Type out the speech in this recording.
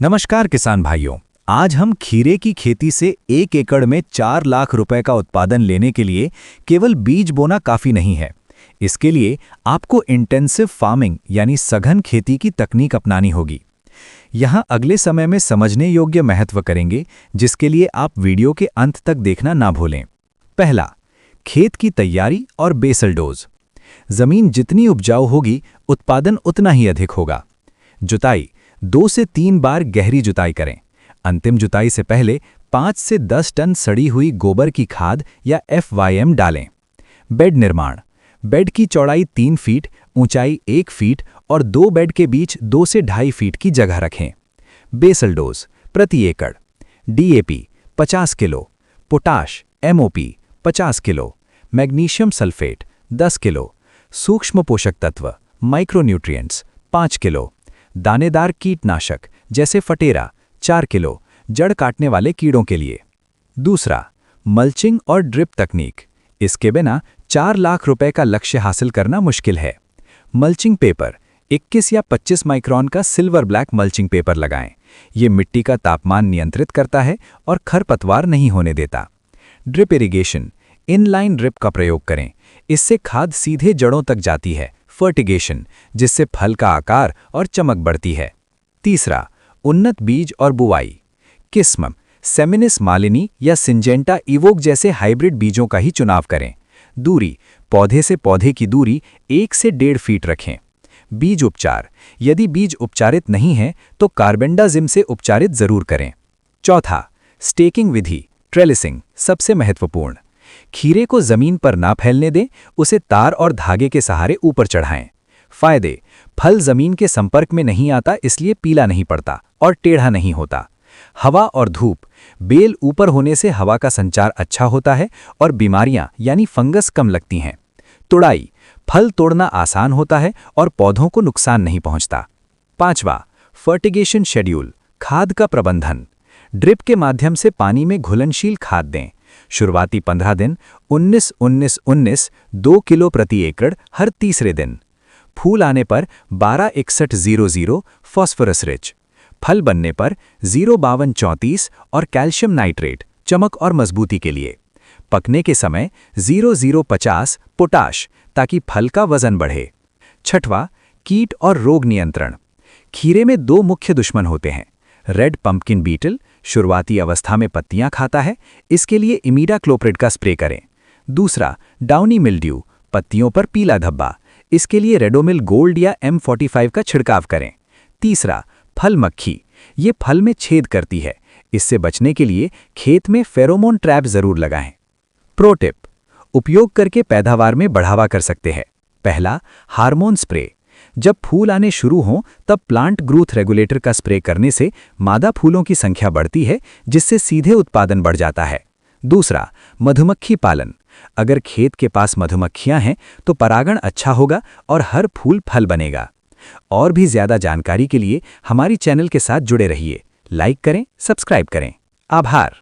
नमस्कार किसान भाइयों। आज हम खीरे की खेती से 1 एकड़ में 4 लाख रुपए का उत्पादन लेने के लिए केवल बीज बोना काफ़ी नहीं है। इसके लिए आपको इंटेंसिव फार्मिंग यानी सघन खेती की तकनीक अपनानी होगी। यहाँ अगले समय में समझने योग्य महत्व करेंगे, जिसके लिए आप वीडियो के अंत तक देखना ना भूलें। पहला, खेत की तैयारी और बेसल डोज। जमीन जितनी उपजाऊ होगी, उत्पादन उतना ही अधिक होगा। जुताई 2 से 3 बार गहरी जुताई करें। अंतिम जुताई से पहले 5 से 10 टन सड़ी हुई गोबर की खाद या FYM डालें। बेड निर्माण, बेड की चौड़ाई 3 फीट, ऊंचाई 1 फीट और 2 बेड के बीच 2 से 2.5 फीट की जगह रखें। बेसल डोज प्रति एकड़: DAP 50 kilo, potash MOP 50 kilo, magnesium sulphate 10 kilo, सूक्ष्म पोषक तत्व माइक्रोन्यूट्रिएंट्स 5 किलो, दानेदार कीटनाशक जैसे फटेरा 4 किलो, जड़ काटने वाले कीड़ों के लिए। दूसरा, मल्चिंग और ड्रिप तकनीक। इसके बिना 4 लाख रुपए का लक्ष्य हासिल करना मुश्किल है। मल्चिंग पेपर 21 या 25 माइक्रोन का सिल्वर ब्लैक मल्चिंग पेपर लगाएं। ये मिट्टी का तापमान नियंत्रित करता है और खरपतवार नहीं होने देता। ड्रिप इरिगेशन इनलाइन ड्रिप का प्रयोग करें। इससे खाद सीधे जड़ों तक जाती है। फर्टिगेशन, जिससे फल का आकार और चमक बढ़ती है। तीसरा, उन्नत बीज और बुवाई। किस्म सेमिनिस मालिनी या सिंजेंटा इवोक जैसे हाइब्रिड बीजों का ही चुनाव करें। दूरी, पौधे से पौधे की दूरी 1 से 1.5 फीट रखें। बीज उपचार, यदि बीज उपचारित नहीं है तो कार्बेंडाजिम से उपचारित जरूर करें। चौथा, स्टेकिंग विधि ट्रेलिसिंग सबसे महत्वपूर्ण। खीरे को जमीन पर ना फैलने दें, उसे तार और धागे के सहारे ऊपर चढ़ाएं। फायदे: फल जमीन के संपर्क में नहीं आता, इसलिए पीला नहीं पड़ता और टेढ़ा नहीं होता। हवा और धूप, बेल ऊपर होने से हवा का संचार अच्छा होता है और बीमारियां यानी फंगस कम लगती हैं। तुड़ाई, फल तोड़ना आसान होता है और पौधों को नुकसान नहीं पहुंचता। पांचवा, फर्टिगेशन शेड्यूल खाद का प्रबंधन। ड्रिप के माध्यम से पानी में घुलनशील खाद दें। शुरुआती 15 दिन 19-19-19 2 किलो प्रति एकड़ हर तीसरे दिन। फूल आने पर 12-61-00 फॉस्फोरस रिच। फल बनने पर 0-52-34 और कैल्शियम नाइट्रेट चमक और मजबूती के लिए। पकने के समय 0-0-50 पोटाश ताकि फल का वजन बढ़े। छठवां, कीट और रोग नियंत्रण। खीरे में 2 मुख्य दुश्मन होते हैं। रेड पंपकिन बीटल शुरुआती अवस्था में पत्तियां खाता है, इसके लिए इमीडाक्लोप्रिड का स्प्रे करें। दूसरा, डाउनी मिल्ड्यू पत्तियों पर पीला धब्बा, इसके लिए रेडोमिल गोल्ड या M45 का छिड़काव करें। तीसरा, फल मक्खी, ये फल में छेद करती है, इससे बचने के लिए खेत में फेरोमोन ट्रैप जरूर लगाएं। प्रो टिप, उपयोग करके पैदावार में बढ़ावा कर सकते हैं। पहला, हार्मोन स्प्रे। जब फूल आने शुरू हों तब प्लांट ग्रोथ रेगुलेटर का स्प्रे करने से मादा फूलों की संख्या बढ़ती है, जिससे सीधे उत्पादन बढ़ जाता है। दूसरा, मधुमक्खी पालन। अगर खेत के पास मधुमक्खियां हैं तो परागण अच्छा होगा और हर फूल फल बनेगा। और भी ज्यादा जानकारी के लिए हमारी चैनल के साथ जुड़े रहिए। लाइक करें, सब्सक्राइब करें। आभार।